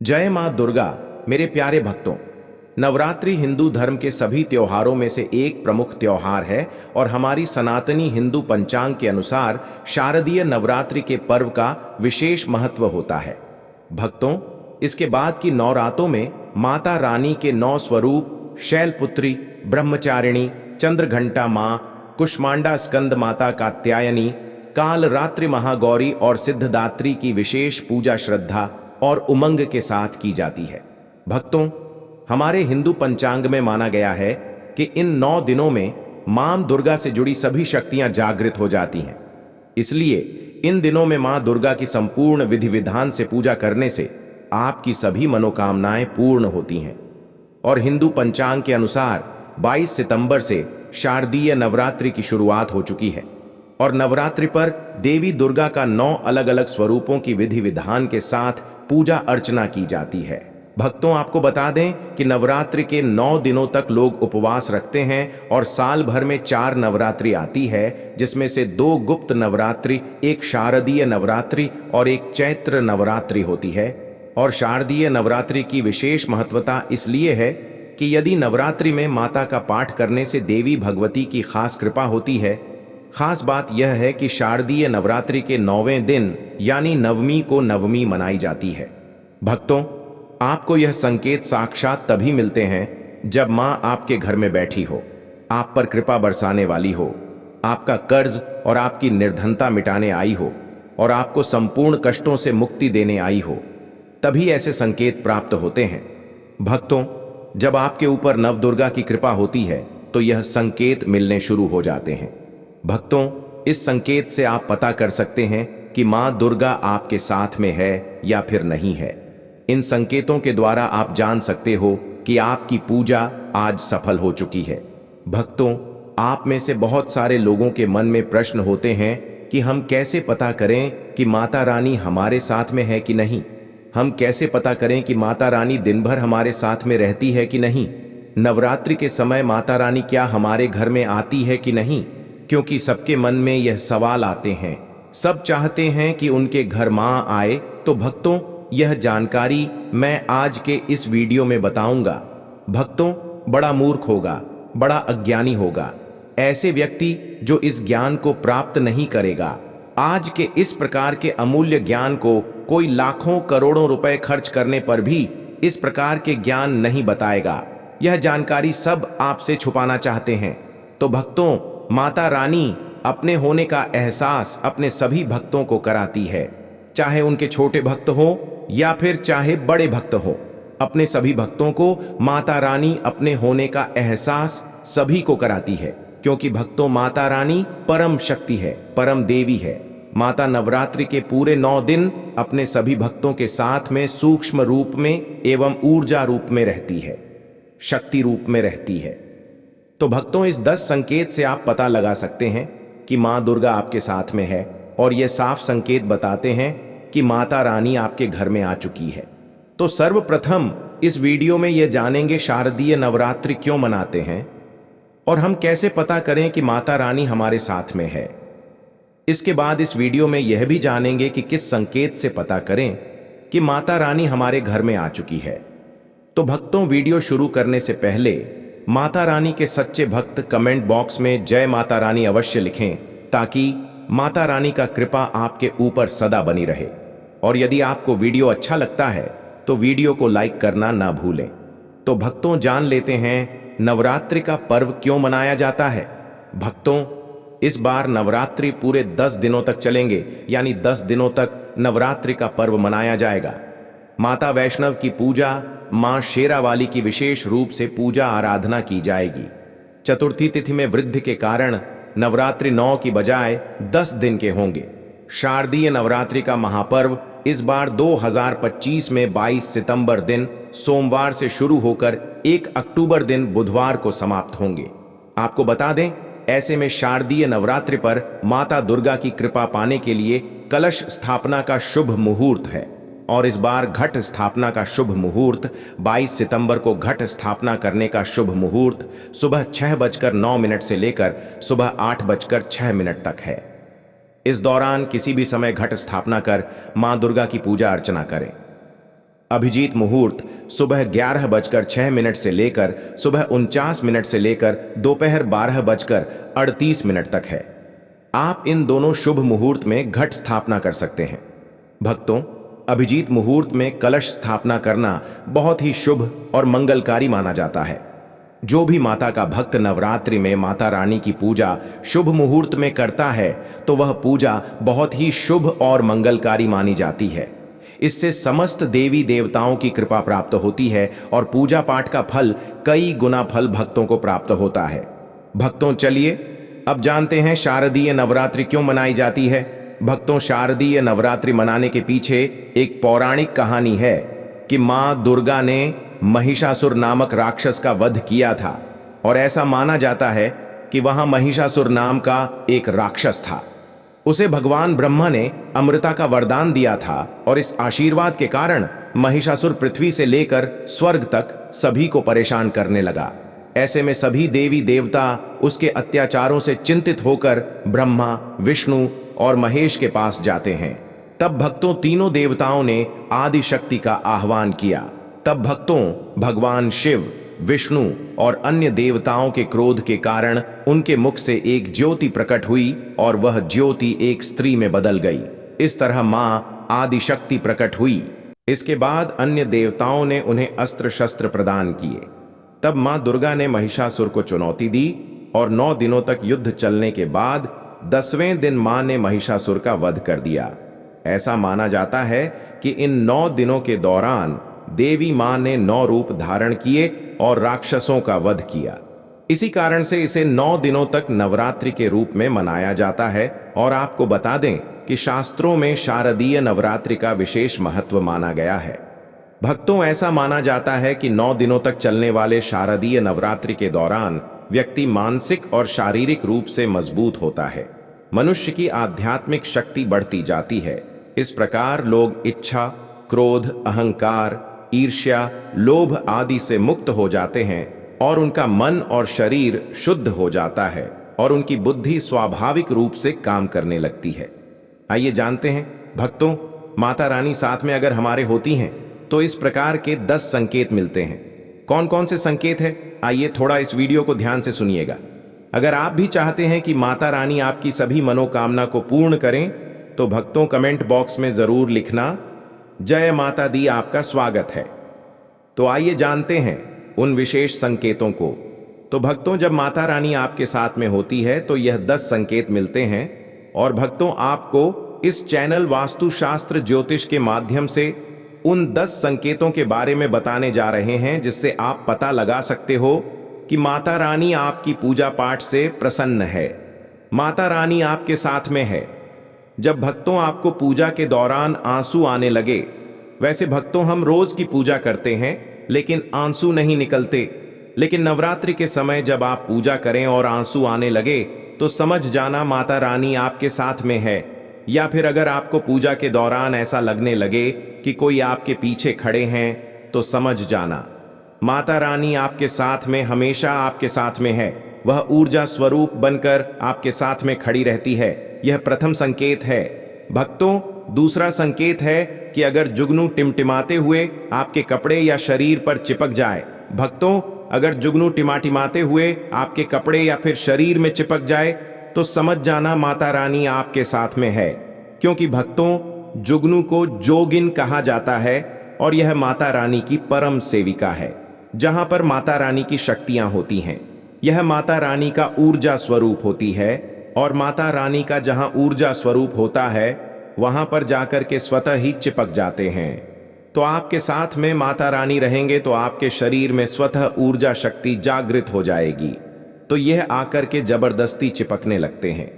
जय मां दुर्गा। मेरे प्यारे भक्तों, नवरात्रि हिंदू धर्म के सभी त्योहारों में से एक प्रमुख त्योहार है और हमारी सनातनी हिंदू पंचांग के अनुसार शारदीय नवरात्रि के पर्व का विशेष महत्व होता है। भक्तों, इसके बाद की 9 रातों में माता रानी के 9 स्वरूप शैलपुत्री, ब्रह्मचारिणी, चंद्रघंटा मां, कुष्मांडा स्कंद माता कात्यायनी, काल रात्रि महागौरी और सिद्धदात्री की विशेष पूजा श्रद्धा और उमंग के साथ की जाती है। भक्तों, हमारे हिंदू पंचांग में माना गया है कि इन 9 दिनों में मां दुर्गा से जुड़ी सभी शक्तियां जागृत हो जाती हैं। इसलिए इन दिनों में मां दुर्गा की संपूर्ण विधि विधान से पूजा करने से आपकी सभी मनोकामनाएं पूर्ण होती हैं। और हिंदू पंचांग के अनुसार 22 सितंबर से शारदीय नवरात्रि की शुरुआत हो चुकी है और नवरात्रि पर देवी दुर्गा का 9 अलग अलग स्वरूपों की विधि विधान के साथ पूजा अर्चना की जाती है। भक्तों, आपको बता दें कि नवरात्रि के 9 दिनों तक लोग उपवास रखते हैं और साल भर में 4 नवरात्रि आती है, जिसमें से 2 गुप्त नवरात्रि, एक शारदीय नवरात्रि और एक चैत्र नवरात्रि होती है। और शारदीय नवरात्रि की विशेष महत्वता इसलिए है कि यदि नवरात्रि में माता का पाठ करने से देवी भगवती की खास कृपा होती है। खास बात यह है कि शारदीय नवरात्रि के 9वें दिन यानी नवमी को नवमी मनाई जाती है। भक्तों, आपको यह संकेत साक्षात तभी मिलते हैं जब मां आपके घर में बैठी हो, आप पर कृपा बरसाने वाली हो, आपका कर्ज और आपकी निर्धनता मिटाने आई हो और आपको संपूर्ण कष्टों से मुक्ति देने आई हो, तभी ऐसे संकेत प्राप्त होते हैं। भक्तों, जब आपके ऊपर नवदुर्गा की कृपा होती है तो यह संकेत मिलने शुरू हो जाते हैं। भक्तों, इस संकेत से आप पता कर सकते हैं कि मां दुर्गा आपके साथ में है या फिर नहीं है। इन संकेतों के द्वारा आप जान सकते हो कि आपकी पूजा आज सफल हो चुकी है। भक्तों, आप में से बहुत सारे लोगों के मन में प्रश्न होते हैं कि हम कैसे पता करें कि माता रानी हमारे साथ में है कि नहीं। हम कैसे पता करें कि माता रानी दिन भर हमारे साथ में रहती है कि नहीं। नवरात्रि के समय माता रानी क्या हमारे घर में आती है कि नहीं, क्योंकि सबके मन में यह सवाल आते हैं। सब चाहते हैं कि उनके घर मां आए। तो भक्तों, यह जानकारी मैं आज के इस वीडियो में बताऊंगा। भक्तों, बड़ा मूर्ख होगा, बड़ा अज्ञानी होगा ऐसे व्यक्ति जो इस ज्ञान को प्राप्त नहीं करेगा। आज के इस प्रकार के अमूल्य ज्ञान को कोई लाखों करोड़ों रुपए खर्च करने पर भी इस प्रकार के ज्ञान नहीं बताएगा। यह जानकारी सब आपसे छुपाना चाहते हैं। तो भक्तों, माता रानी अपने होने का एहसास अपने सभी भक्तों को कराती है, चाहे उनके छोटे भक्त हो या फिर चाहे बड़े भक्त हो। अपने सभी भक्तों को माता रानी अपने होने का एहसास सभी को कराती है, क्योंकि भक्तों, माता रानी परम शक्ति है, परम देवी है। माता नवरात्रि के पूरे 9 दिन अपने सभी भक्तों के साथ में सूक्ष्म रूप में एवं ऊर्जा रूप में रहती है, शक्ति रूप में रहती है। तो भक्तों, इस 10 संकेत से आप पता लगा सकते हैं कि मां दुर्गा आपके साथ में है और ये साफ संकेत बताते हैं कि माता रानी आपके घर में आ चुकी है। तो सर्वप्रथम इस वीडियो में यह जानेंगे शारदीय नवरात्रि क्यों मनाते हैं और हम कैसे पता करें कि माता रानी हमारे साथ में है। इसके बाद इस वीडियो में यह भी जानेंगे कि किस संकेत से पता करें कि माता रानी हमारे घर में आ चुकी है। तो भक्तों, वीडियो शुरू करने से पहले माता रानी के सच्चे भक्त कमेंट बॉक्स में जय माता रानी अवश्य लिखें, ताकि माता रानी का कृपा आपके ऊपर सदा बनी रहे। और यदि आपको वीडियो अच्छा लगता है तो वीडियो को लाइक करना ना भूलें। तो भक्तों, जान लेते हैं नवरात्रि का पर्व क्यों मनाया जाता है। भक्तों, इस बार नवरात्रि पूरे 10 दिनों तक चलेंगे, यानी 10 दिनों तक नवरात्रि का पर्व मनाया जाएगा। माता वैष्णव की पूजा, मां शेरावाली की विशेष रूप से पूजा आराधना की जाएगी। चतुर्थी तिथि में वृद्धि के कारण नवरात्रि 9 की बजाय 10 दिन के होंगे। शारदीय नवरात्रि का महापर्व इस बार 2025 में 22 सितंबर दिन सोमवार से शुरू होकर 1 अक्टूबर दिन बुधवार को समाप्त होंगे। आपको बता दें, ऐसे में शारदीय नवरात्रि पर माता दुर्गा की कृपा पाने के लिए कलश स्थापना का शुभ मुहूर्त है और इस बार घट स्थापना का शुभ मुहूर्त 22 सितंबर को घट स्थापना करने का शुभ मुहूर्त सुबह 6:09 से लेकर सुबह 8:06 तक है। इस दौरान किसी भी समय घट स्थापना कर मां दुर्गा की पूजा अर्चना करें। अभिजीत मुहूर्त सुबह 11:06 से लेकर सुबह 49 से लेकर दोपहर 12:38 तक है। आप इन दोनों शुभ मुहूर्त में घट स्थापना कर सकते हैं। भक्तों, अभिजीत मुहूर्त में कलश स्थापना करना बहुत ही शुभ और मंगलकारी माना जाता है। जो भी माता का भक्त नवरात्रि में माता रानी की पूजा शुभ मुहूर्त में करता है तो वह पूजा बहुत ही शुभ और मंगलकारी मानी जाती है। इससे समस्त देवी देवताओं की कृपा प्राप्त होती है और पूजा पाठ का फल कई गुना फल भक्तों को प्राप्त होता है। भक्तों, चलिए अब जानते हैं शारदीय नवरात्रि क्यों मनाई जाती है। भक्तों, शारदीय नवरात्रि मनाने के पीछे एक पौराणिक कहानी है कि मां दुर्गा ने महिषासुर नामक राक्षस का वध किया था और ऐसा माना जाता है कि वहां महिषासुर नाम का एक राक्षस था। उसे भगवान ब्रह्मा ने अमृता का वरदान दिया था और इस आशीर्वाद के कारण महिषासुर पृथ्वी से लेकर स्वर्ग तक सभी को परेशान करने लगा। ऐसे में सभी देवी देवता उसके अत्याचारों से चिंतित होकर ब्रह्मा, विष्णु और महेश के पास जाते हैं। तब भक्तों, तीनों देवताओं ने आदि शक्ति का आह्वान किया। तब भक्तों, भगवान शिव, विष्णु और अन्य देवताओं के क्रोध के कारण उनके मुख से एक ज्योति प्रकट हुई और वह ज्योति एक स्त्री में बदल गई। इस तरह मां आदि शक्ति प्रकट हुई। इसके बाद अन्य देवताओं ने उन्हें अस्त्र शस्त्र प्रदान किए। तब मां दुर्गा ने महिषासुर को चुनौती दी और 9 दिनों तक युद्ध चलने के बाद 10वें दिन मां ने महिषासुर का वध कर दिया। ऐसा माना जाता है कि इन 9 दिनों के दौरान देवी मां ने 9 रूप धारण किए और राक्षसों का वध किया। इसी कारण से इसे 9 दिनों तक नवरात्रि के रूप में मनाया जाता है। और आपको बता दें कि शास्त्रों में शारदीय नवरात्रि का विशेष महत्व माना गया है। भक्तों, ऐसा माना जाता है कि 9 दिनों तक चलने वाले शारदीय नवरात्रि के दौरान व्यक्ति मानसिक और शारीरिक रूप से मजबूत होता है। मनुष्य की आध्यात्मिक शक्ति बढ़ती जाती है। इस प्रकार लोग इच्छा, क्रोध, अहंकार, ईर्ष्या, लोभ आदि से मुक्त हो जाते हैं और उनका मन और शरीर शुद्ध हो जाता है और उनकी बुद्धि स्वाभाविक रूप से काम करने लगती है। आइए जानते हैं भक्तों, माता रानी साथ में अगर हमारे होती हैं तो इस प्रकार के 10 संकेत मिलते हैं। कौन कौन से संकेत है, आइए थोड़ा इस वीडियो को ध्यान से सुनिएगा। अगर आप भी चाहते हैं कि माता रानी आपकी सभी मनोकामना को पूर्ण करें तो भक्तों, कमेंट बॉक्स में जरूर लिखना, जय माता दी आपका स्वागत है। तो आइए जानते हैं उन विशेष संकेतों को। तो भक्तों, जब माता रानी आपके साथ में होती है तो यह 10 संकेत मिलते हैं। और भक्तों, आपको इस चैनल वास्तुशास्त्र ज्योतिष के माध्यम से उन 10 संकेतों के बारे में बताने जा रहे हैं जिससे आप पता लगा सकते हो कि माता रानी आपकी पूजा पाठ से प्रसन्न है, माता रानी आपके साथ में है। जब भक्तों आपको पूजा के दौरान आंसू आने लगे, वैसे भक्तों हम रोज की पूजा करते हैं लेकिन आंसू नहीं निकलते, लेकिन नवरात्रि के समय जब आप पूजा करें और आंसू आने लगे तो समझ जाना माता रानी आपके साथ में है। या फिर अगर आपको पूजा के दौरान ऐसा लगने लगे कि कोई आपके पीछे खड़े हैं तो समझ जाना माता रानी आपके साथ में, हमेशा आपके साथ में है। वह ऊर्जा स्वरूप बनकर आपके साथ में खड़ी रहती है। यह प्रथम संकेत है। भक्तों, दूसरा संकेत है कि अगर जुगनू टिमटिमाते हुए आपके कपड़े या शरीर पर चिपक जाए। भक्तों, अगर जुगनू टिमाटिमाते हुए आपके कपड़े या फिर शरीर में चिपक जाए तो समझ जाना माता रानी आपके साथ में है। क्योंकि भक्तों, जुगनू को जोगिन कहा जाता है और यह माता रानी की परम सेविका है, जहां पर माता रानी की शक्तियां होती हैं। यह माता रानी का ऊर्जा स्वरूप होती है और माता रानी का जहां ऊर्जा स्वरूप होता है वहां पर जाकर के स्वतः ही चिपक जाते हैं। तो आपके साथ में माता रानी रहेंगे तो आपके शरीर में स्वतः ऊर्जा शक्ति जागृत हो जाएगी, तो यह आकर के जबरदस्ती चिपकने लगते हैं।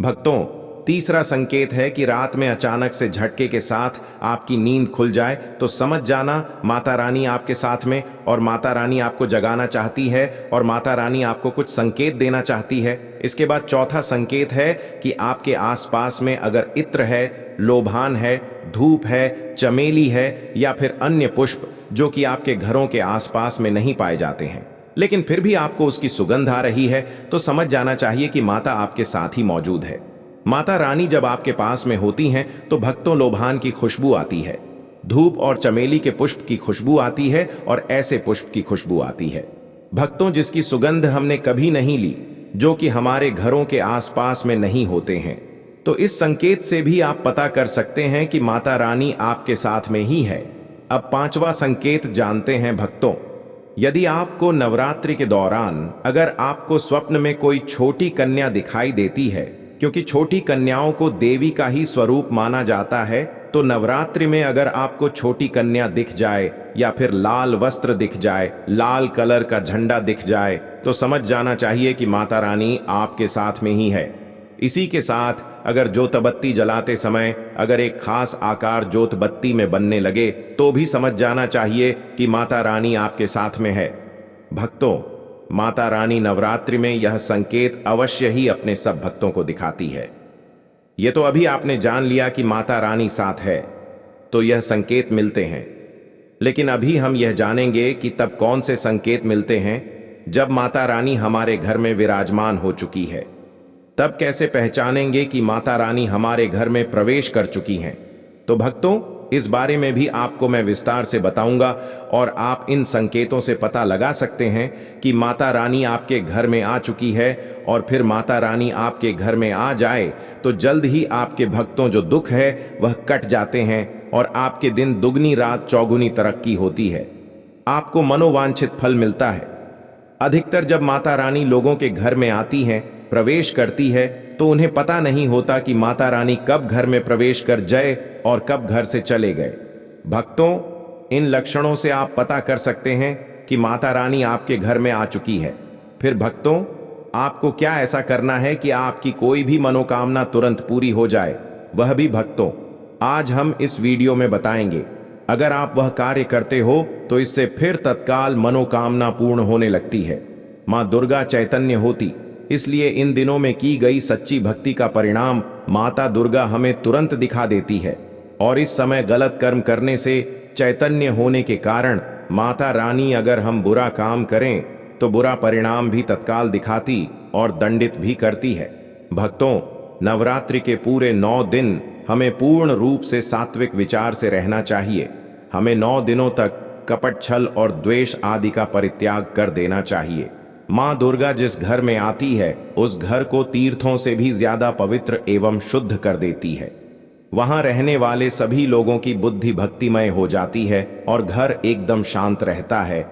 भक्तों, तीसरा संकेत है कि रात में अचानक से झटके के साथ आपकी नींद खुल जाए तो समझ जाना माता रानी आपके साथ में और माता रानी आपको जगाना चाहती है और माता रानी आपको कुछ संकेत देना चाहती है। इसके बाद चौथा संकेत है कि आपके आसपास में अगर इत्र है, लोभान है, धूप है, चमेली है या फिर अन्य पुष्प जो कि आपके घरों के आसपास में नहीं पाए जाते हैं, लेकिन फिर भी आपको उसकी सुगंध आ रही है तो समझ जाना चाहिए कि माता आपके साथ ही मौजूद है। माता रानी जब आपके पास में होती हैं तो भक्तों लोभान की खुशबू आती है। धूप और चमेली के पुष्प की खुशबू आती है और ऐसे पुष्प की खुशबू आती है भक्तों जिसकी सुगंध हमने कभी नहीं ली, जो कि हमारे घरों के आसपास में नहीं होते हैं। तो इस संकेत से भी आप पता कर सकते हैं कि माता रानी आपके साथ में ही है। अब पांचवा संकेत जानते हैं भक्तों। यदि आपको नवरात्रि के दौरान अगर आपको स्वप्न में कोई छोटी कन्या दिखाई देती है, क्योंकि छोटी कन्याओं को देवी का ही स्वरूप माना जाता है, तो नवरात्रि में अगर आपको छोटी कन्या दिख जाए या फिर लाल वस्त्र दिख जाए, लाल कलर का झंडा दिख जाए, तो समझ जाना चाहिए कि माता रानी आपके साथ में ही है। इसी के साथ अगर जोत बत्ती जलाते समय अगर एक खास आकार जोत बत्ती में बनने लगे तो भी समझ जाना चाहिए कि माता रानी आपके साथ में है। भक्तों, माता रानी नवरात्रि में यह संकेत अवश्य ही अपने सब भक्तों को दिखाती है। ये तो अभी आपने जान लिया कि माता रानी साथ है, तो यह संकेत मिलते हैं। लेकिन अभी हम यह जानेंगे कि तब कौन से संकेत मिलते हैं जब माता रानी हमारे घर में विराजमान हो चुकी है। तब कैसे पहचानेंगे कि माता रानी हमारे घर में प्रवेश कर चुकी हैं। तो भक्तों, इस बारे में भी आपको मैं विस्तार से बताऊंगा और आप इन संकेतों से पता लगा सकते हैं कि माता रानी आपके घर में आ चुकी है। और फिर माता रानी आपके घर में आ जाए तो जल्द ही आपके भक्तों जो दुख है वह कट जाते हैं और आपके दिन दुगनी रात चौगुनी तरक्की होती है, आपको मनोवांछित फल मिलता है। अधिकतर जब माता रानी लोगों के घर में आती हैं, प्रवेश करती है, तो उन्हें पता नहीं होता कि माता रानी कब घर में प्रवेश कर जाए और कब घर से चले गए। भक्तों, इन लक्षणों से आप पता कर सकते हैं कि माता रानी आपके घर में आ चुकी है। फिर भक्तों, आपको क्या ऐसा करना है कि आपकी कोई भी मनोकामना तुरंत पूरी हो जाए, वह भी भक्तों आज हम इस वीडियो में बताएंगे। अगर आप वह कार्य करते हो तो इससे फिर तत्काल मनोकामना पूर्ण होने लगती है। माँ दुर्गा चैतन्य होती, इसलिए इन दिनों में की गई सच्ची भक्ति का परिणाम माता दुर्गा हमें तुरंत दिखा देती है। और इस समय गलत कर्म करने से चैतन्य होने के कारण माता रानी अगर हम बुरा काम करें तो बुरा परिणाम भी तत्काल दिखाती और दंडित भी करती है। भक्तों, नवरात्रि के पूरे 9 दिन हमें पूर्ण रूप से सात्विक विचार से रहना चाहिए। हमें 9 दिनों तक कपट, छल और द्वेष आदि का परित्याग कर देना चाहिए। माँ दुर्गा जिस घर में आती है उस घर को तीर्थों से भी ज्यादा पवित्र एवं शुद्ध कर देती है। वहां रहने वाले सभी लोगों की बुद्धि भक्तिमय हो जाती है और घर एकदम शांत रहता है।